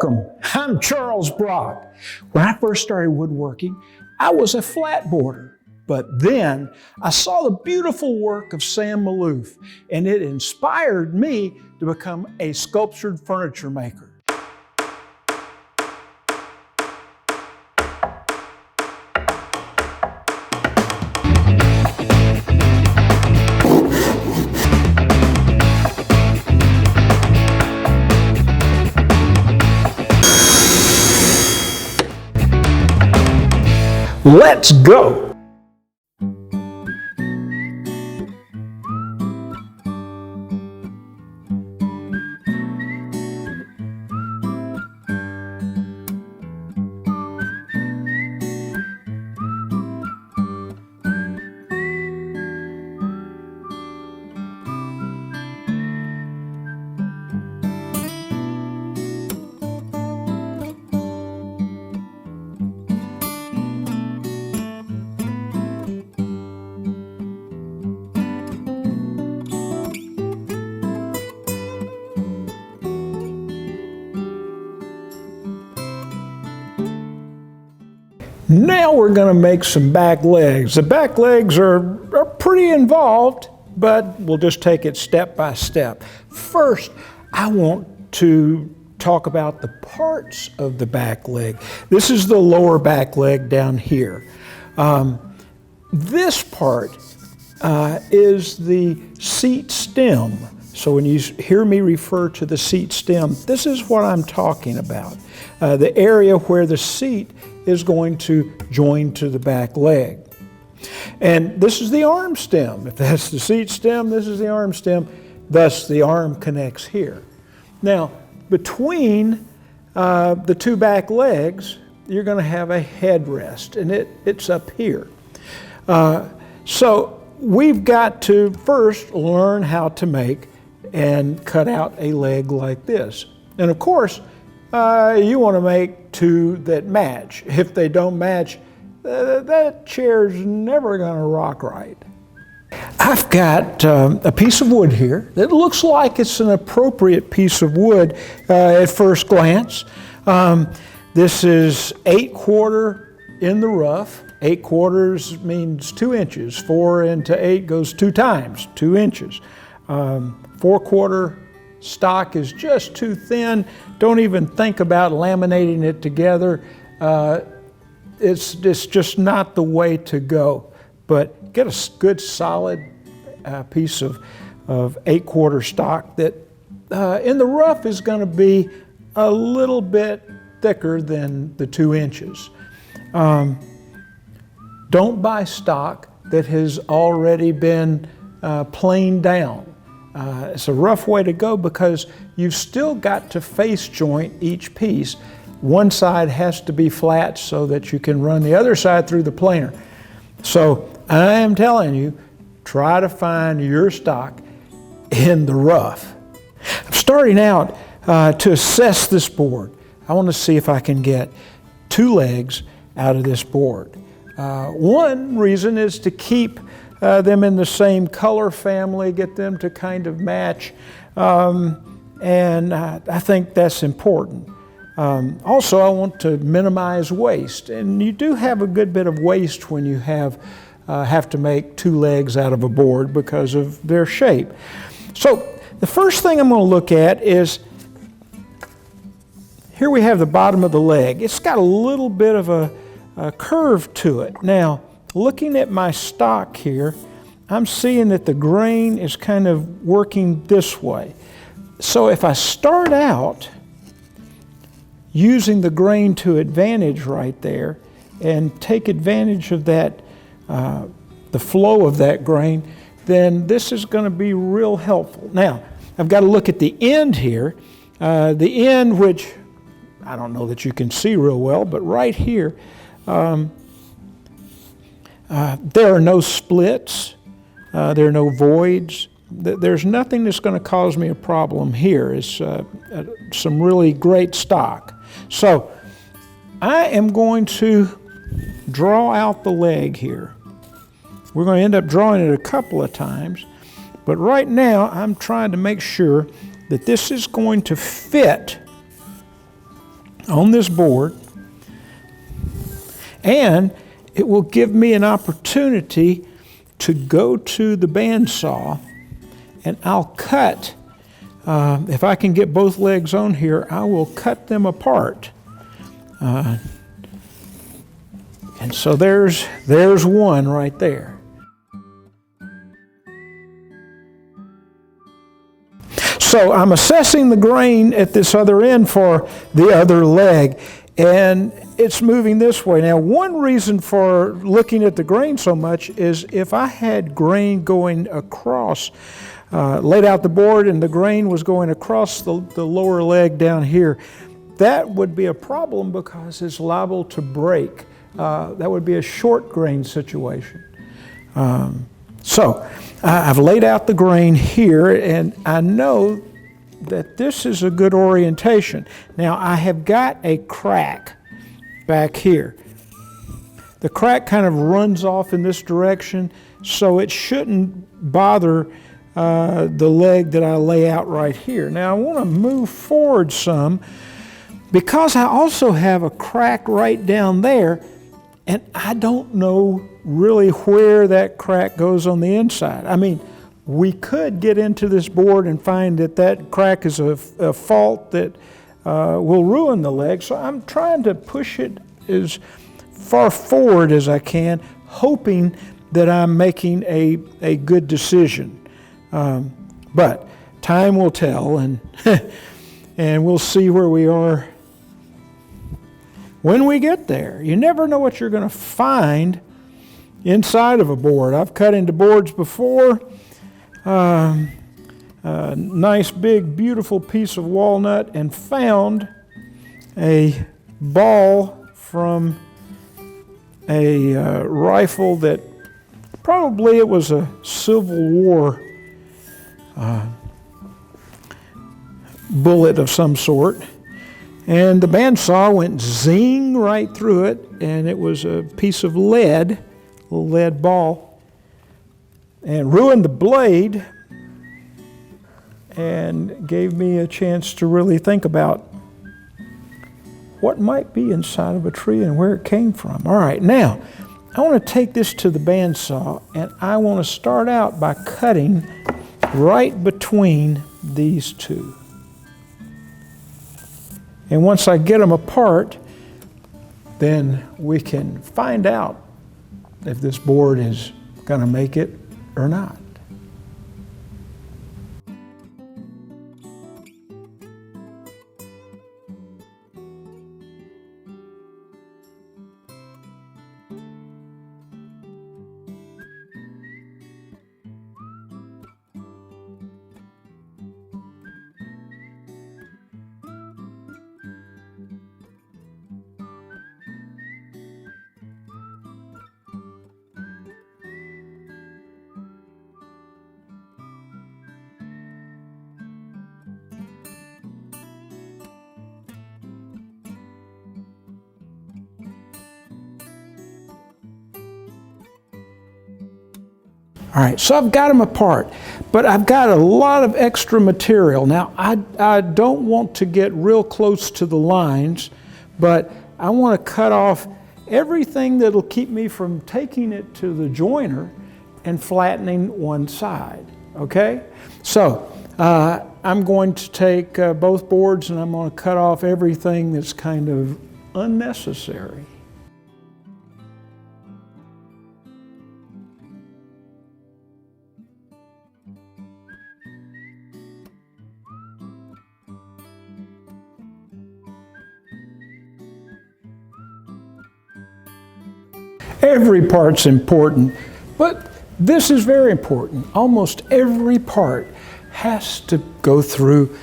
Welcome, I'm Charles Brock. When I first started woodworking, I was a flatboarder, but then I saw the beautiful work of Sam Maloof, and it inspired me to become a sculptured furniture maker. Let's go! Now we're going to make some back legs. The back legs are pretty involved, but we'll just take it step by step. First, I want to talk about the parts of the back leg. This is the lower back leg down here. This part is the seat stem. So when you hear me refer to the seat stem, this is what I'm talking about. The area where the seat is going to join to the back leg. And this is the arm stem. If that's the seat stem, this is the arm stem. Thus, the arm connects here. Now, between the two back legs, you're going to have a headrest, and it's up here. So we've got to first learn how to make and cut out a leg like this. And of course, you want to make two that match. If they don't match, that chair's never going to rock right. I've got a piece of wood here that looks like it's an appropriate piece of wood at first glance. This is 8/4 in the rough. 8/4 means 2 inches. 4 into 8 goes 2 times, 2 inches. 4/4 stock is just too thin. Don't even think about laminating it together. It's just not the way to go. But get a good solid piece of 8/4 stock that in the rough is going to be a little bit thicker than the 2 inches. Don't buy stock that has already been planed down. It's a rough way to go because you've still got to face joint each piece. One side has to be flat so that you can run the other side through the planer. So I am telling you, try to find your stock in the rough. I'm starting out to assess this board. I want to see if I can get 2 legs out of this board. One reason is to keep them in the same color family, get them to kind of match, and I think that's important. Also, I want to minimize waste, and you do have a good bit of waste when you have to make 2 legs out of a board because of their shape. So the first thing I'm going to look at is, here we have the bottom of the leg. It's got a little bit of a curve to it. Now, looking at my stock here, I'm seeing that the grain is kind of working this way. So if I start out using the grain to advantage right there and take advantage of that, the flow of that grain, then this is going to be real helpful. Now, I've got to look at the end here. The end, which I don't know that you can see real well, but right here, there are no splits, there are no voids. There's nothing that's going to cause me a problem here. It's some really great stock. So I am going to draw out the leg here. We're going to end up drawing it a couple of times, but right now I'm trying to make sure that this is going to fit on this board, and it will give me an opportunity to go to the bandsaw, and I'll cut, if I can get both legs on here, I will cut them apart. And so there's one right there. So I'm assessing the grain at this other end for the other leg, and it's moving this way. Now, one reason for looking at the grain so much is if I had grain going across, laid out the board and the grain was going across the lower leg down here, that would be a problem because it's liable to break. That would be a short grain situation. So I've laid out the grain here, and I know that this is a good orientation. Now I have got a crack back here. The crack kind of runs off in this direction, so it shouldn't bother the leg that I lay out right here. Now I want to move forward some because I also have a crack right down there, and I don't know really where that crack goes on the inside. I mean, we could get into this board and find that that crack is a fault that will ruin the leg. So I'm trying to push it as far forward as I can, hoping that I'm making a good decision. But time will tell, and and we'll see where we are when we get there. You never know what you're going to find inside of a board. I've cut into boards before. A nice big beautiful piece of walnut, and found a ball from a rifle that probably it was a Civil War bullet of some sort. And the bandsaw went zing right through it, and it was a piece of lead, a little lead ball, and ruined the blade and gave me a chance to really think about what might be inside of a tree and where it came from. All right, now I want to take this to the bandsaw, and I want to start out by cutting right between these two. And once I get them apart, then we can find out if this board is going to make it or not. All right, so I've got them apart, but I've got a lot of extra material. Now, I don't want to get real close to the lines, but I want to cut off everything that'll keep me from taking it to the joiner and flattening one side, okay? So I'm going to take both boards, and I'm going to cut off everything that's kind of unnecessary. Every part's important, but this is very important. Almost every part has to go through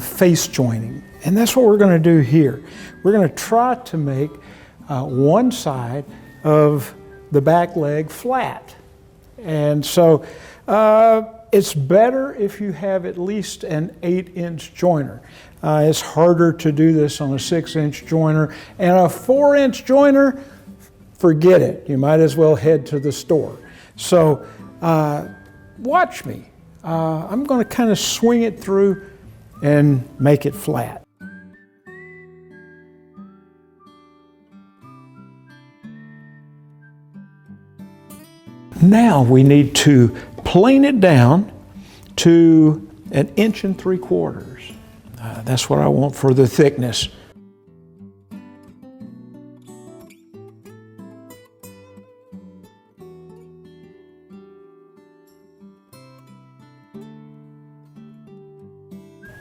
face joining, and that's what we're going to do here. We're going to try to make one side of the back leg flat, and so it's better if you have at least an 8-inch joiner. It's harder to do this on a 6-inch joiner, and a 4-inch joiner, forget it. You might as well head to the store. So watch me. I'm going to kind of swing it through and make it flat. Now we need to plane it down to 1 3/4 inches. That's what I want for the thickness.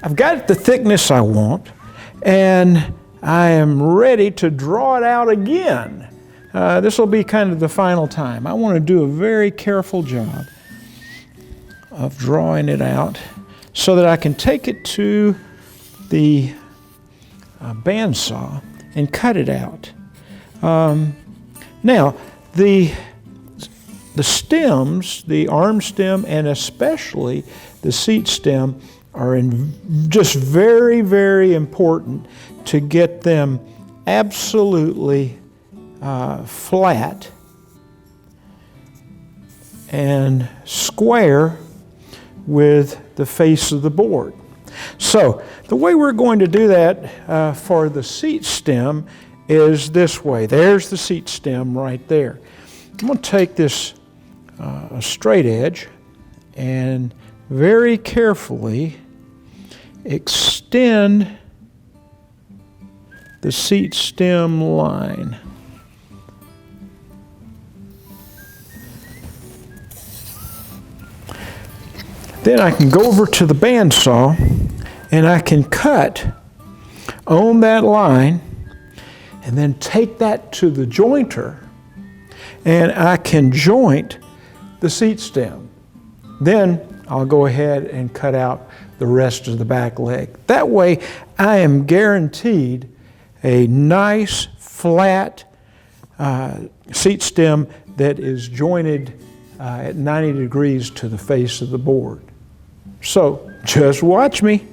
I've got the thickness I want, and I am ready to draw it out again. This will be kind of the final time. I want to do a very careful job of drawing it out so that I can take it to the bandsaw and cut it out. Now, the stems, the arm stem and especially the seat stem, are just very, very important to get them absolutely flat and square with the face of the board. So the way we're going to do that for the seat stem is this way. There's the seat stem right there. I'm going to take this straight edge and very carefully extend the seat stem line. Then I can go over to the bandsaw and I can cut on that line and then take that to the jointer and I can joint the seat stem. Then I'll go ahead and cut out the rest of the back leg. That way I am guaranteed a nice flat seat stem that is jointed at 90 degrees to the face of the board. So just watch me.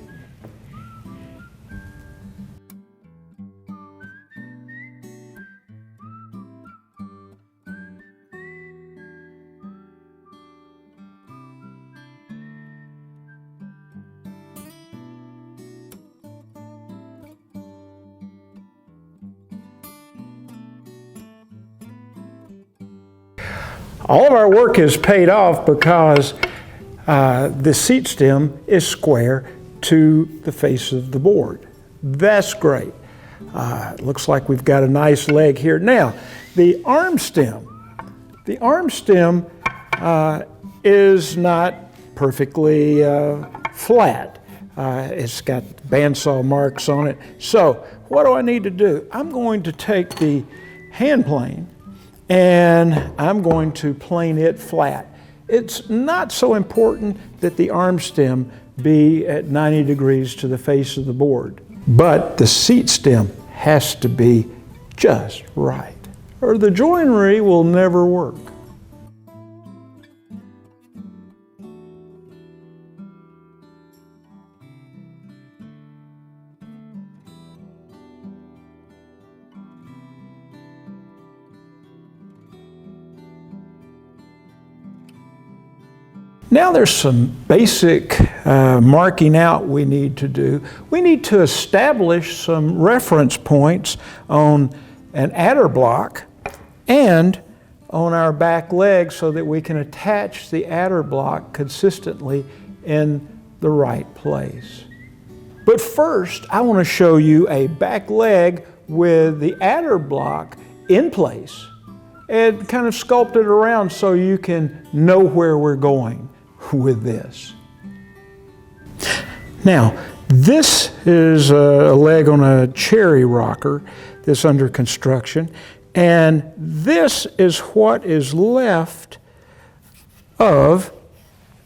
All of our work is paid off because the seat stem is square to the face of the board. That's great. Looks like we've got a nice leg here. Now, the arm stem is not perfectly flat. It's got bandsaw marks on it. So what do I need to do? I'm going to take the hand plane and I'm going to plane it flat. It's not so important that the arm stem be at 90 degrees to the face of the board, but the seat stem has to be just right, or the joinery will never work. Now there's some basic marking out we need to do. We need to establish some reference points on an adder block and on our back leg so that we can attach the adder block consistently in the right place. But first, I want to show you a back leg with the adder block in place and kind of sculpt it around so you can know where we're going with this. Now, this is a leg on a cherry rocker that's under construction, and this is what is left of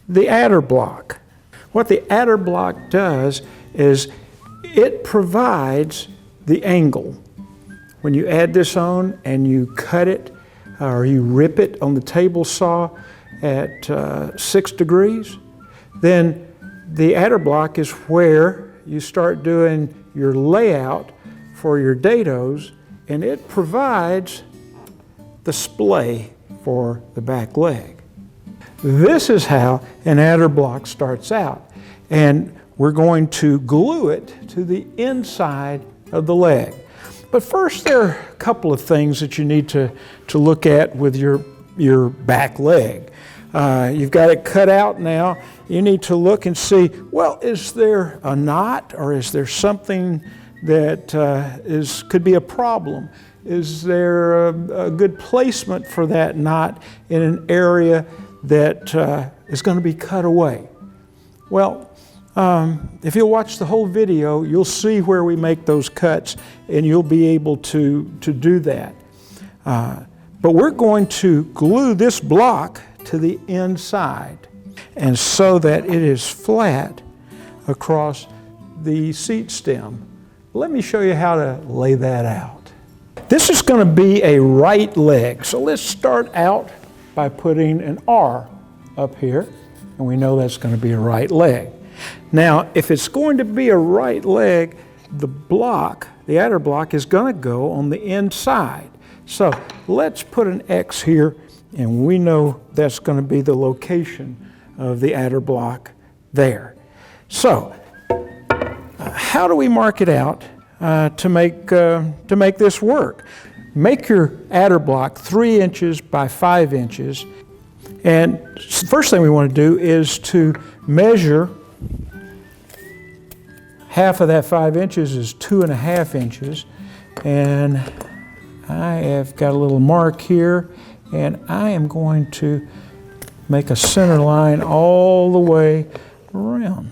the adder block. What the adder block does is it provides the angle. When you add this on and you cut it or you rip it on the table saw at 6 degrees, then the adder block is where you start doing your layout for your dados, and it provides the splay for the back leg. This is how an adder block starts out, and we're going to glue it to the inside of the leg. But first, there are a couple of things that you need to look at with your your back leg. You've got it cut out now. You need to look and see, well, is there a knot, or is there something that could be a problem? Is there a good placement for that knot in an area that is going to be cut away? Well, if you'll watch the whole video, you'll see where we make those cuts, and you'll be able to do that. But we're going to glue this block to the inside, and so that it is flat across the seat stem. Let me show you how to lay that out. This is going to be a right leg, so let's start out by putting an R up here, and we know that's going to be a right leg. Now, if it's going to be a right leg, the block, the adder block, is going to go on the inside. So let's put an X here, and we know that's going to be the location of the adder block there. So how do we mark it out to make this work? Make your adder block 3 inches by 5 inches, and first thing we want to do is to measure. Half of that 5 inches is 2.5 inches, and I have got a little mark here, and I am going to make a center line all the way around.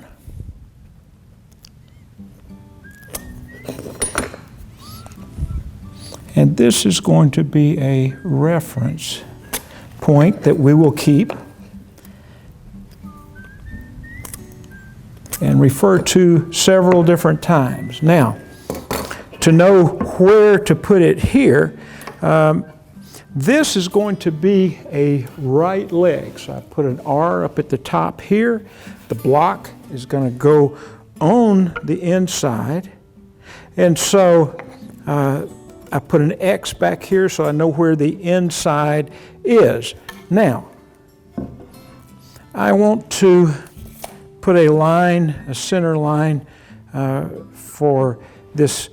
And this is going to be a reference point that we will keep and refer to several different times. Now, to know where to put it here, this is going to be a right leg. So I put an R up at the top here. The block is going to go on the inside. And so I put an X back here so I know where the inside is. Now, I want to put a line, a center line for this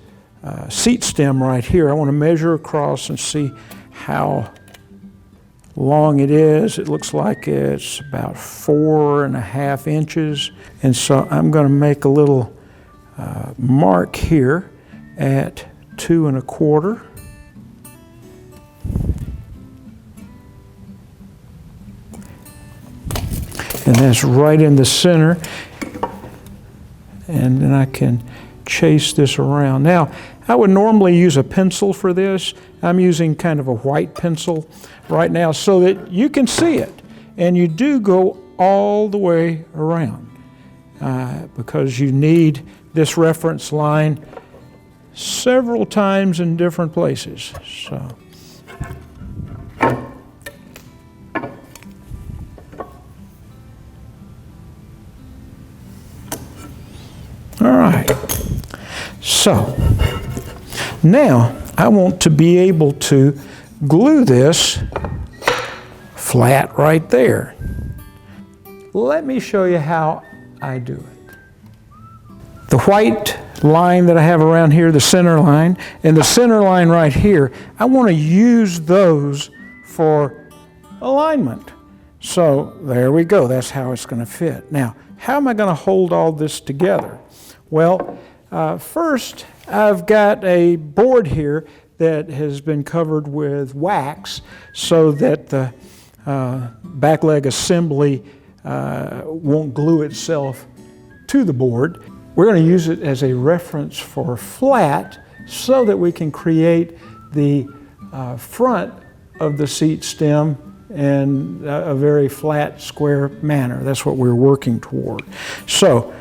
seat stem right here. I want to measure across and see how long it is. It looks like it's about 4.5 inches. And so I'm going to make a little mark here at 2.25. And that's right in the center. And then I can chase this around. Now, I would normally use a pencil for this. I'm using kind of a white pencil right now so that you can see it. And you do go all the way around because you need this reference line several times in different places. So. All right, so now I want to be able to glue this flat right there. Let me show you how I do it. The white line that I have around here, the center line, and the center line right here, I want to use those for alignment. So there we go, that's how it's going to fit. Now, how am I going to hold all this together? Well, first I've got a board here that has been covered with wax so that the back leg assembly won't glue itself to the board. We're going to use it as a reference for flat so that we can create the front of the seat stem in a very flat, square manner. That's what we're working toward. So,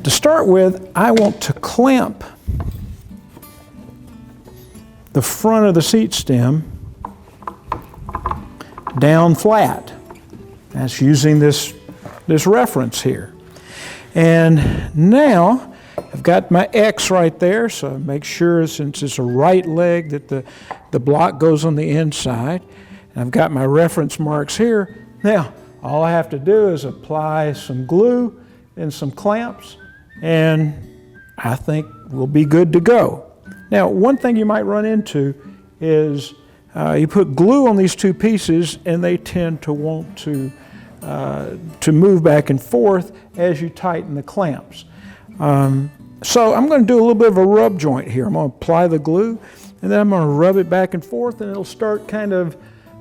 to start with, I want to clamp the front of the seat stem down flat. That's using this reference here. And now I've got my X right there, so make sure since it's a right leg that the block goes on the inside. And I've got my reference marks here. Now, all I have to do is apply some glue and some clamps, and I think we'll be good to go. Now, one thing you might run into is you put glue on these two pieces and they tend to want to move back and forth as you tighten the clamps. So I'm going to do a little bit of a rub joint here. I'm going to apply the glue and then I'm going to rub it back and forth, and it'll start kind of,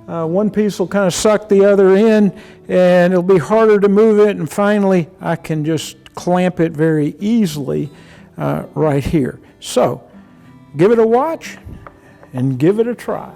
one piece will kind of suck the other in, and it'll be harder to move it, and finally I can just clamp it very easily right here. So give it a watch and give it a try.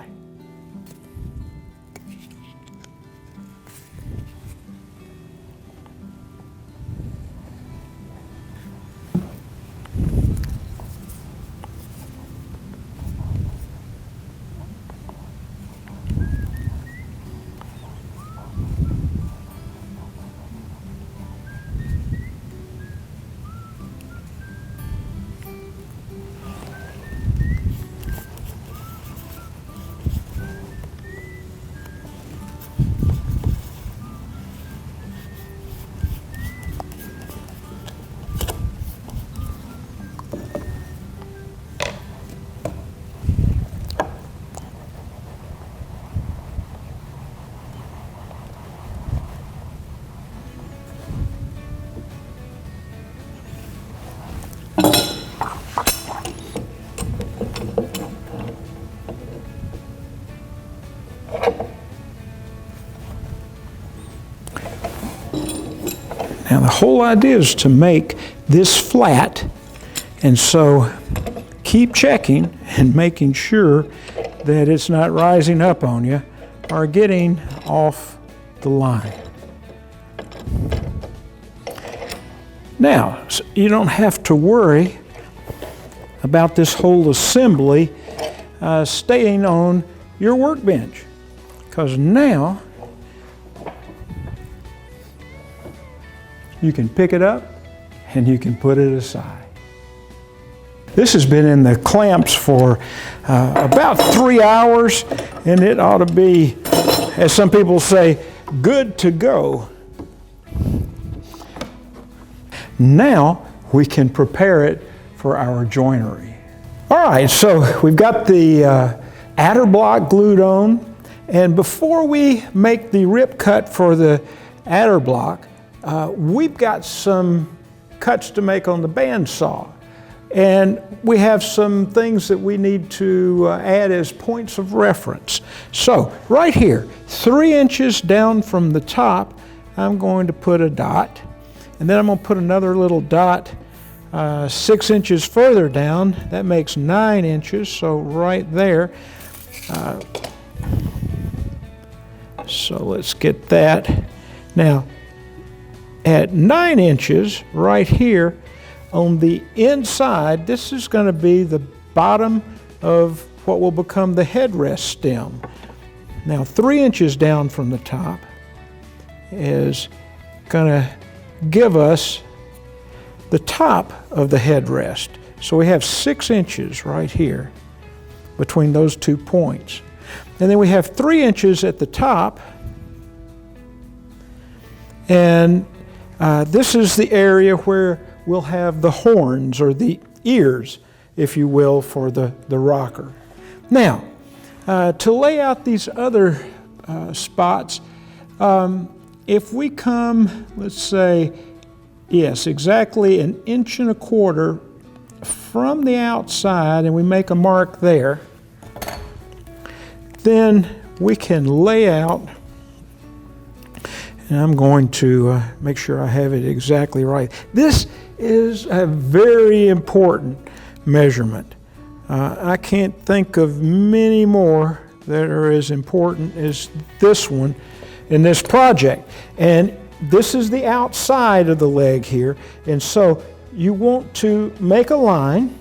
Now the whole idea is to make this flat, and so keep checking and making sure that it's not rising up on you or getting off the line. Now, you don't have to worry about this whole assembly staying on your workbench, because now you can pick it up and you can put it aside. This has been in the clamps for about 3 hours, and it ought to be, as some people say, good to go. Now we can prepare it for our joinery. All right, so we've got the adder block glued on, and before we make the rip cut for the adder block, we've got some cuts to make on the bandsaw, and we have some things that we need to add as points of reference. So right here, 3 inches down from the top, I'm going to put a dot, and then I'm going to put another little dot 6 inches further down. That makes 9 inches, so right there. So let's get that. Now, at 9 inches right here on the inside, this is going to be the bottom of what will become the headrest stem. Now 3 inches down from the top is going to give us the top of the headrest. So we have 6 inches right here between those 2 points. And then we have 3 inches at the top, and this is the area where we'll have the horns, or the ears, if you will, for the rocker. Now, to lay out these other spots, if we come, let's say, yes, exactly 1.25 inches from the outside, and we make a mark there, then we can lay out. And I'm going to make sure I have it exactly right. This is a very important measurement. I can't think of many more that are as important as this one in this project. And this is the outside of the leg here. And so you want to make a line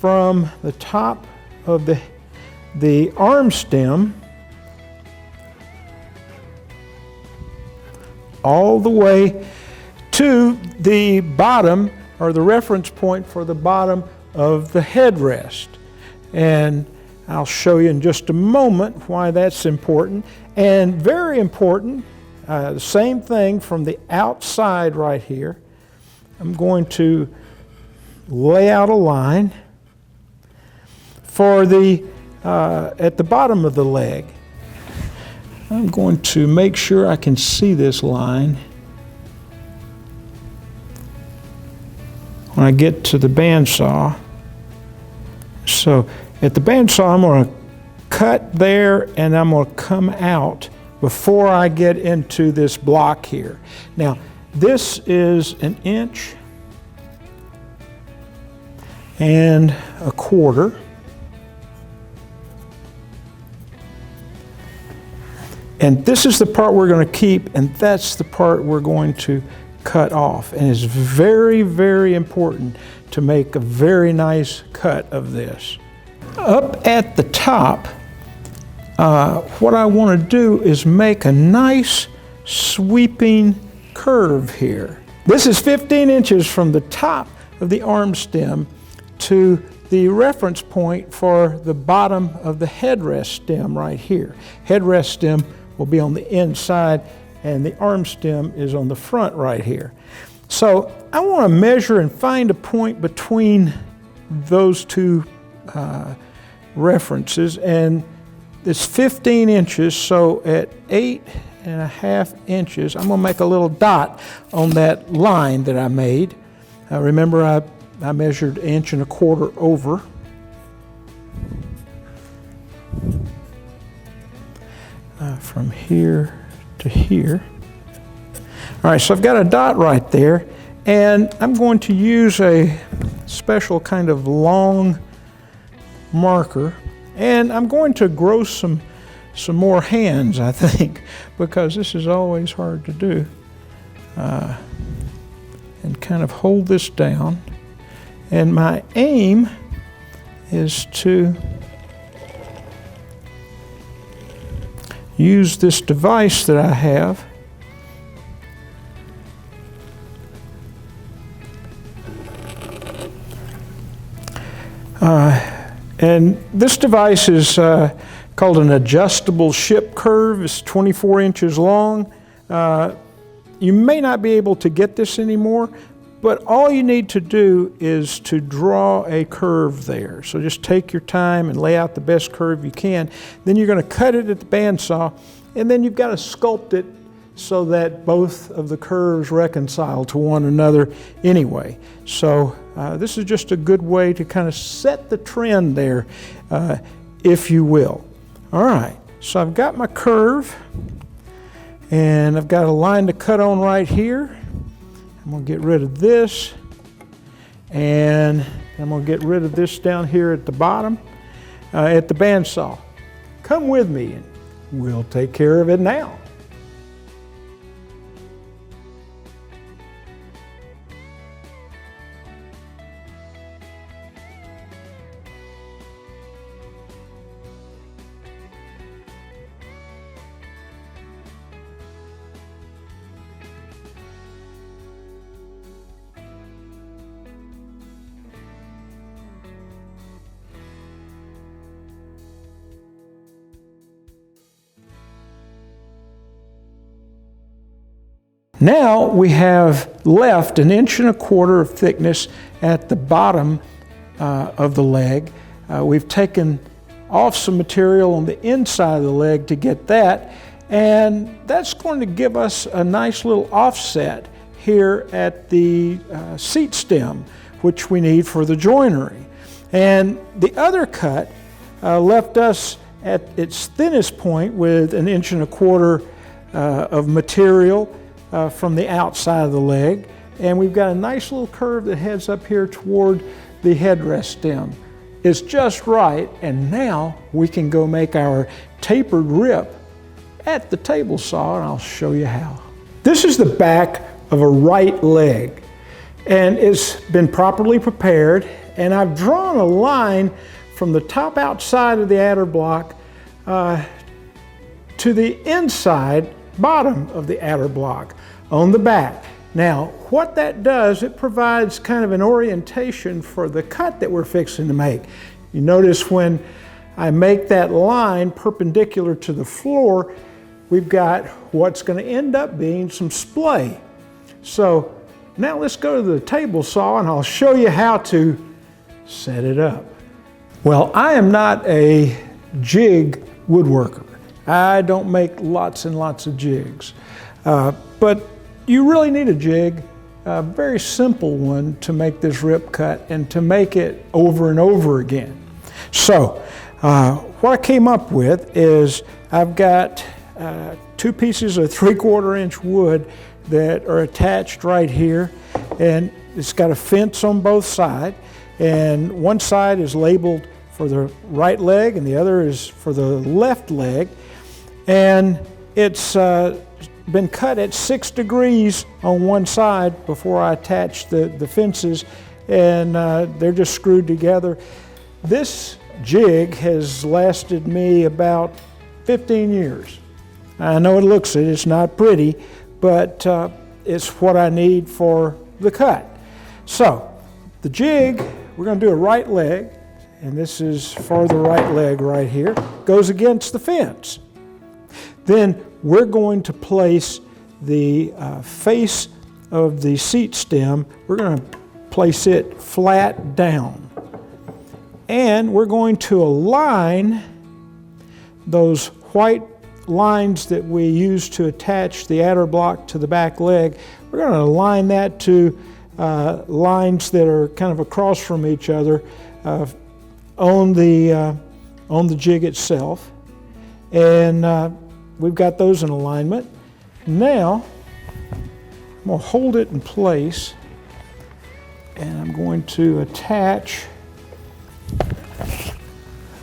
from the top of the arm stem all the way to the bottom, or the reference point for the bottom of the headrest. And I'll show you in just a moment why that's important. And very important, the same thing from the outside right here. I'm going to lay out a line for the at the bottom of the leg. I'm going to make sure I can see this line when I get to the bandsaw. So at the bandsaw, I'm going to cut there and I'm going to come out before I get into this block here. Now, this is 1 1/4 inches. And this is the part we're going to keep, and that's the part we're going to cut off. And it's very, very important to make a very nice cut of this. Up at the top, what I want to do is make a nice sweeping curve here. This is 15 inches from the top of the arm stem to the reference point for the bottom of the headrest stem right here. Headrest stem will be on the inside and the arm stem is on the front right here. So I want to measure and find a point between those two references, and it's 15 inches, so at 8.5 inches, I'm going to make a little dot on that line that I made. Remember, I measured 1.25 inches over. From here to here. All right, so I've got a dot right there, and I'm going to use a special kind of long marker, and I'm going to grow some more hands, I think, because this is always hard to do. And kind of hold this down, and my aim is to use this device that I have and this device is called an adjustable ship curve. It's 24 inches long. You may not be able to get this anymore, but all you need to do is to draw a curve there. So just take your time and lay out the best curve you can. Then you're going to cut it at the bandsaw, and then you've got to sculpt it so that both of the curves reconcile to one another anyway. So this is just a good way to kind of set the trend there, if you will. All right, so I've got my curve, and I've got a line to cut on right here. I'm going to get rid of this, and I'm going to get rid of this down here at the bottom at the bandsaw. Come with me and we'll take care of it now. Now we have left 1.25 inches of thickness at the bottom of the leg. We've taken off some material on the inside of the leg to get that, and that's going to give us a nice little offset here at the seat stem, which we need for the joinery. And the other cut left us at its thinnest point with 1.25 inches of material from the outside of the leg, and we've got a nice little curve that heads up here toward the headrest stem. It's just right, and now we can go make our tapered rip at the table saw, and I'll show you how. This is the back of a right leg, and it's been properly prepared, and I've drawn a line from the top outside of the adder block to the inside bottom of the adder block on the back. Now, what that does, it provides kind of an orientation for the cut that we're fixing to make. You notice when I make that line perpendicular to the floor, we've got what's going to end up being some splay. So now let's go to the table saw and I'll show you how to set it up. Well, I am not a jig woodworker. I don't make lots and lots of jigs, but you really need a jig, a very simple one to make this rip cut and to make it over and over again. So what I came up with is I've got 2 pieces of 3/4 inch wood that are attached right here, and it's got a fence on both sides, and one side is labeled for the right leg and the other is for the left leg, and it's been cut at 6 degrees on one side before I attach the fences, and they're just screwed together. This jig has lasted me about 15 years. I know it's not pretty, but it's what I need for the cut. So the jig, we're going to do a right leg, and this is for the right leg right here, goes against the fence. Then we're going to place the face of the seat stem, we're going to place it flat down. And we're going to align those white lines that we use to attach the adder block to the back leg. We're going to align that to lines that are kind of across from each other on the jig itself. And we've got those in alignment. Now, I'm going to hold it in place, and I'm going to attach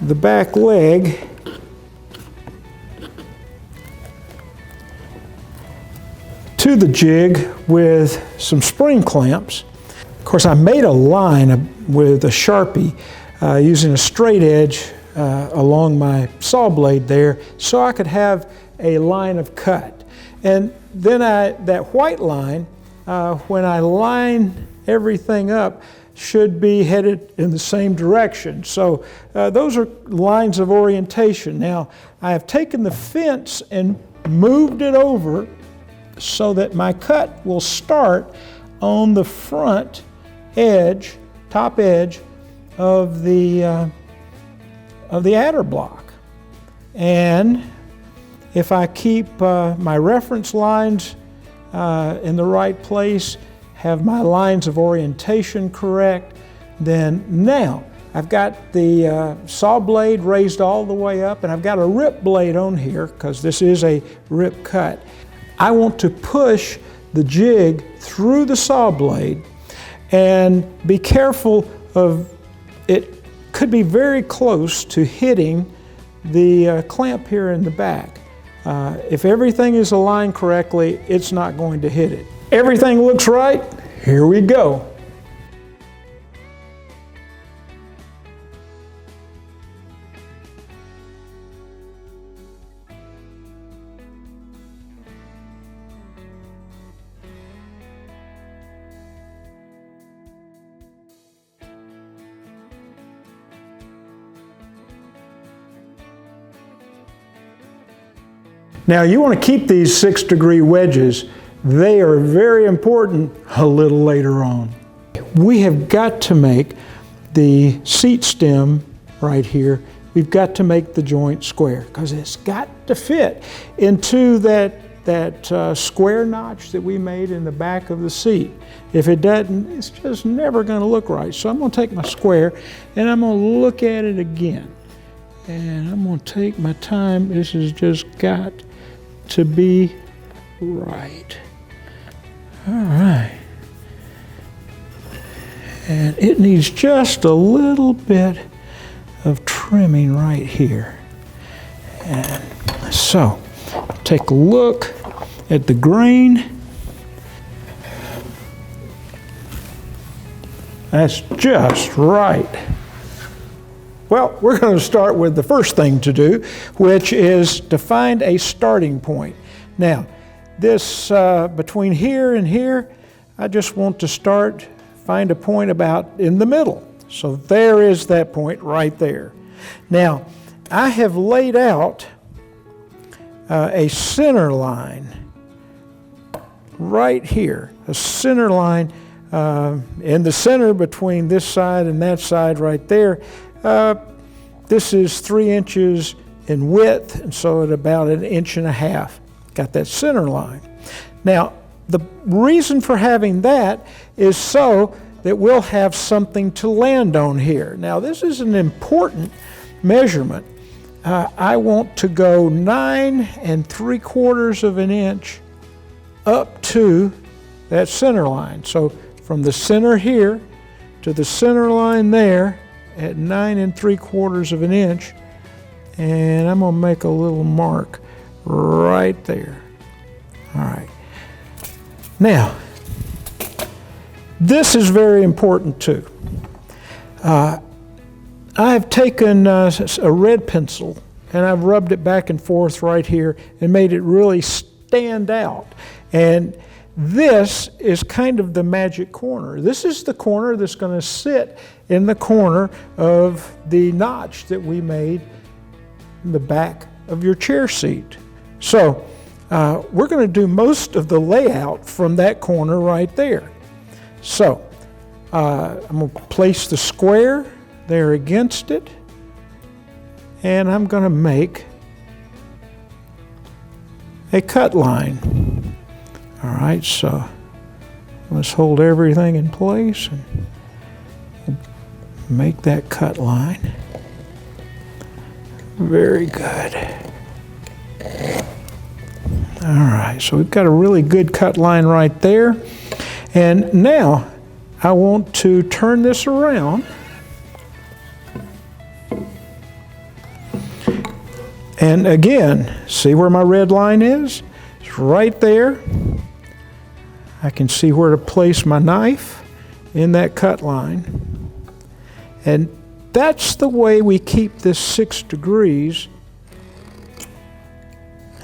the back leg to the jig with some spring clamps. Of course, I made a line with a Sharpie using a straight edge along my saw blade there, so I could have a line of cut. And then that white line, when I line everything up, should be headed in the same direction. So those are lines of orientation. Now, I have taken the fence and moved it over so that my cut will start on the front edge, top edge of the adder block. And if I keep my reference lines in the right place, have my lines of orientation correct, then now I've got the saw blade raised all the way up, and I've got a rip blade on here because this is a rip cut. I want to push the jig through the saw blade and be careful of it. Could be very close to hitting the clamp here in the back. If everything is aligned correctly, it's not going to hit it. Everything looks right. Here we go. Now you want to keep these 6-degree wedges. They are very important a little later on. We have got to make the seat stem right here, we've got to make the joint square because it's got to fit into that square notch that we made in the back of the seat. If it doesn't, it's just never going to look right. So I'm going to take my square and I'm going to look at it again. And I'm going to take my time. This has just got to be right. All right. And it needs just a little bit of trimming right here. And so, take a look at the grain. That's just right. Well, we're going to start with the first thing to do, which is to find a starting point. Now, this between here and here, I just want to find a point about in the middle. So there is that point right there. Now, I have laid out a center line right here, a center line in the center between this side and that side right there. this is 3 inches in width, and so at about 1.5 inches. Got that center line. Now, the reason for having that is so that we'll have something to land on here. Now, this is an important measurement. I want to go 9 3/4 of an inch up to that center line. So from the center here to the center line there at 9 3/4 of an inch, and I'm going to make a little mark right there. All right. Now, this is very important too. I've taken a red pencil and I've rubbed it back and forth right here and made it really stand out. And this is kind of the magic corner. This is the corner that's going to sit in the corner of the notch that we made in the back of your chair seat. So we're going to do most of the layout from that corner right there. So I'm going to place the square there against it, and I'm going to make a cut line. All right, so let's hold everything in place and make that cut line. Very good. All right, so we've got a really good cut line right there. And now I want to turn this around. And again, see where my red line is? It's right there. I can see where to place my knife in that cut line. And that's the way we keep this 6 degrees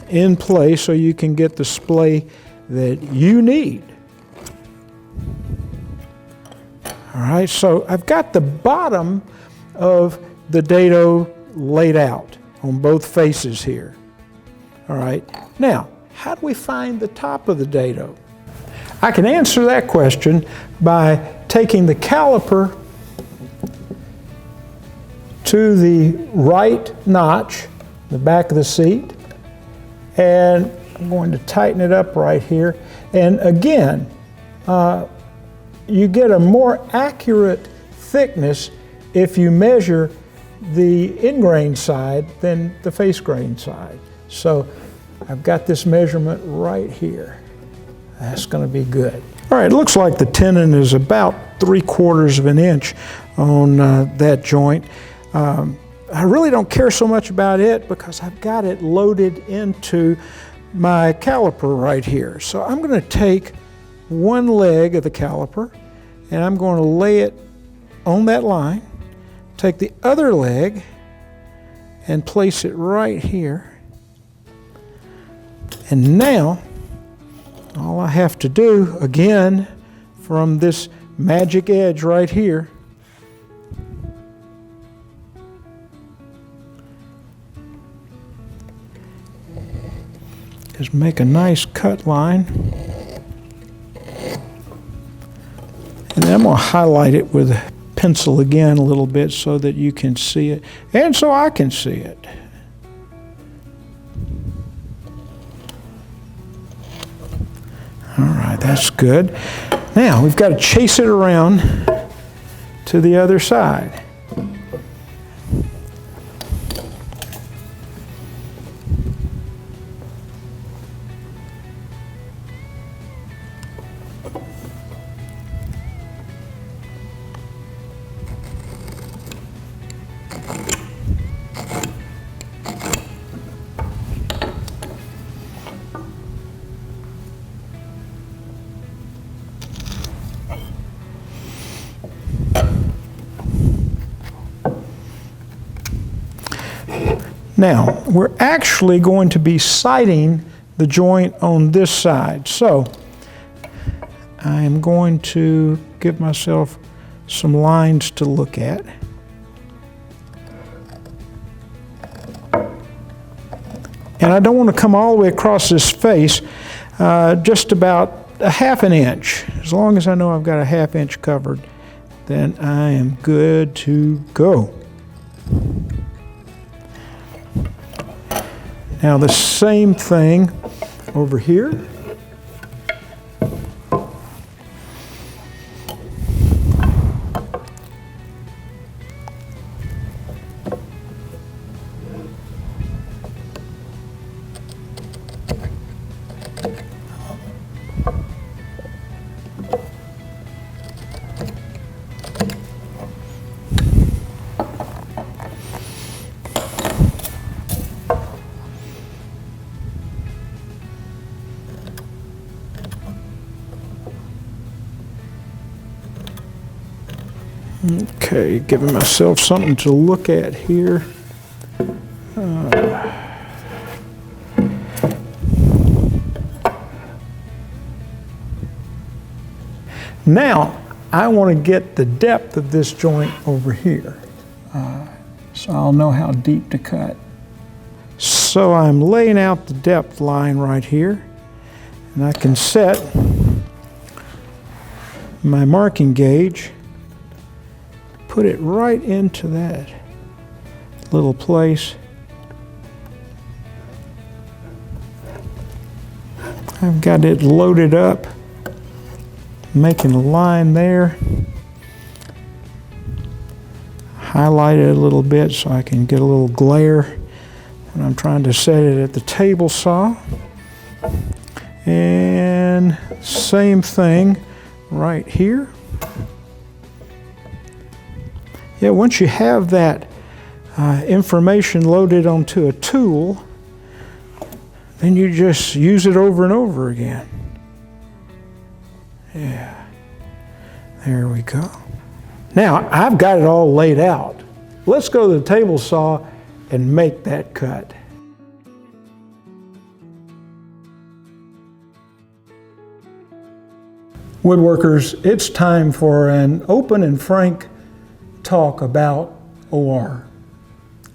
in place so you can get the splay that you need. All right, so I've got the bottom of the dado laid out on both faces here. All right, now, how do we find the top of the dado? I can answer that question by taking the caliper to the right notch, the back of the seat, and I'm going to tighten it up right here. And again, you get a more accurate thickness if you measure the in-grain side than the face grain side. So I've got this measurement right here. That's going to be good. All right, it looks like the tenon is about 3/4 of an inch on that joint. I really don't care so much about it because I've got it loaded into my caliper right here. So I'm going to take one leg of the caliper and I'm going to lay it on that line, take the other leg and place it right here. And now, all I have to do, again, from this magic edge right here, is make a nice cut line. And then I'm going to highlight it with a pencil again a little bit so that you can see it, and so I can see it. All right, that's good. Now we've got to chase it around to the other side. Now, we're actually going to be sighting the joint on this side. So, I'm going to give myself some lines to look at. And I don't want to come all the way across this face, just about a 1/2 inch. As long as I know I've got a 1/2 inch covered, then I am good to go. Now the same thing over here. Okay, giving myself something to look at here. Now, I want to get the depth of this joint over here. So I'll know how deep to cut. So I'm laying out the depth line right here, and I can set my marking gauge, put it right into that little place. I've got it loaded up, making a line there. Highlight it a little bit so I can get a little glare when I'm trying to set it at the table saw. And same thing right here. Yeah, once you have that information loaded onto a tool, then you just use it over and over again. Yeah, there we go. Now, I've got it all laid out. Let's go to the table saw and make that cut. Woodworkers, it's time for an open and frank talk about OR.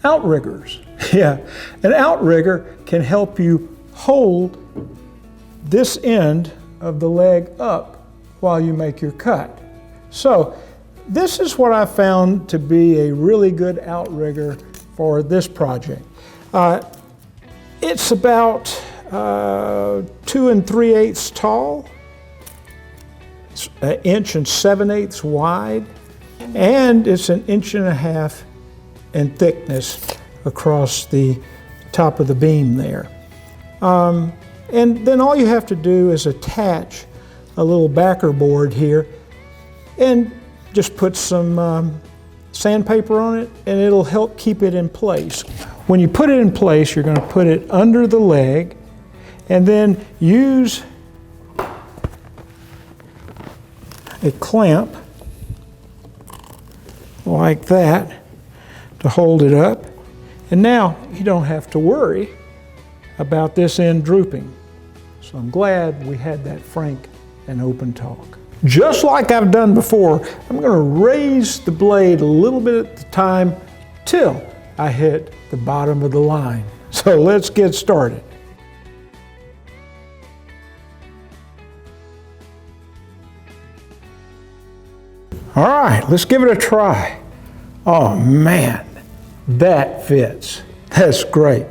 Outriggers. Yeah, an outrigger can help you hold this end of the leg up while you make your cut. So this is what I found to be a really good outrigger for this project. It's about 2 3/8 tall. It's 1 7/8 wide, and it's 1.5 inches in thickness across the top of the beam there. And then all you have to do is attach a little backer board here and just put some sandpaper on it, and it'll help keep it in place. When you put it in place, you're going to put it under the leg and then use a clamp like that to hold it up. And now you don't have to worry about this end drooping. So I'm glad we had that frank and open talk. Just like I've done before, I'm going to raise the blade a little bit at a time till I hit the bottom of the line. So let's get started. All right, let's give it a try. Oh man, that fits. That's great.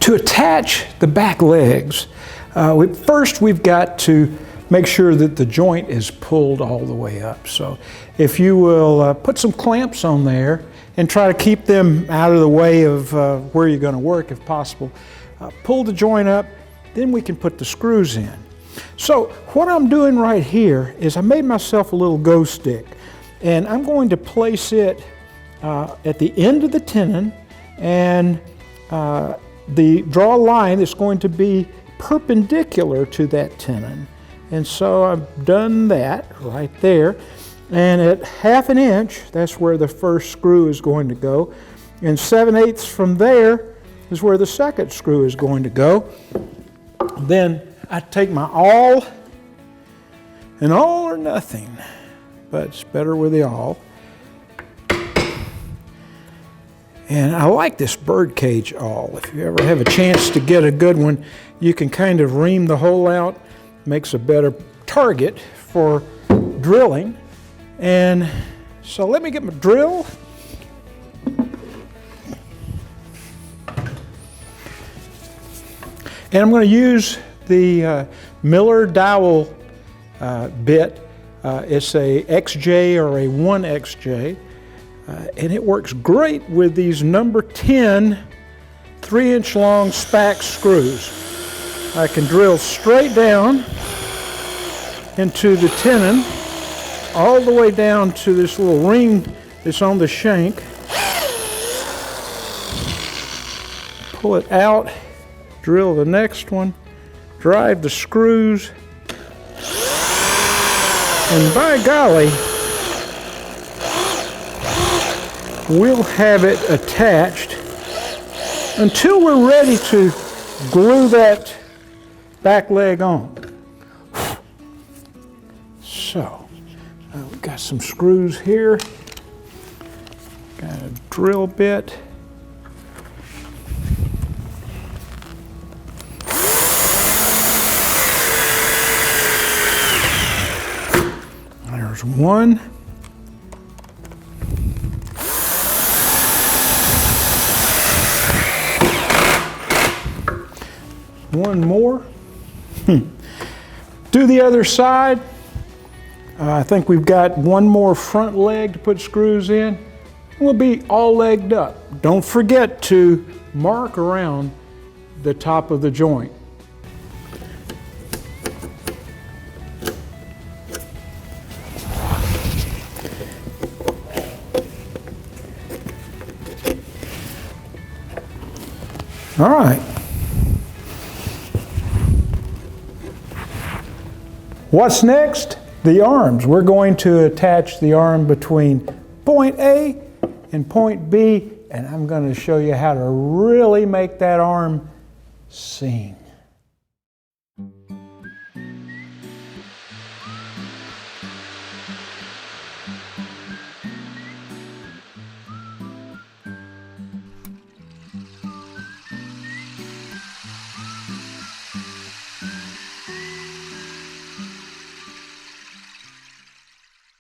To attach the back legs, first we've got to make sure that the joint is pulled all the way up. So if you will put some clamps on there and try to keep them out of the way of where you're going to work if possible, pull the joint up, then we can put the screws in. So what I'm doing right here is I made myself a little go stick, and I'm going to place it at the end of the tenon and draw a line that's going to be perpendicular to that tenon, And so I've done that right there. And at 1/2 inch, that's where the first screw is going to go. And 7/8 from there is where the second screw is going to go. Then I take my awl, and all or nothing, but it's better with the awl. And I like this birdcage awl. If you ever have a chance to get a good one, you can kind of ream the hole out, makes a better target for drilling. And so let me get my drill. And I'm going to use the Miller dowel bit. It's a XJ or a 1XJ. And it works great with these number 10 3-inch long SPAC screws. I can drill straight down into the tenon, all the way down to this little ring that's on the shank. Pull it out, drill the next one, drive the screws, and by golly, we'll have it attached until we're ready to glue that back leg on. So, we've got some screws here, got a drill bit. There's one. One more. Do the other side. I think we've got one more front leg to put screws in. We'll be all legged up. Don't forget to mark around the top of the joint. All right. What's next? The arms. We're going to attach the arm between point A and point B, and I'm going to show you how to really make that arm sing.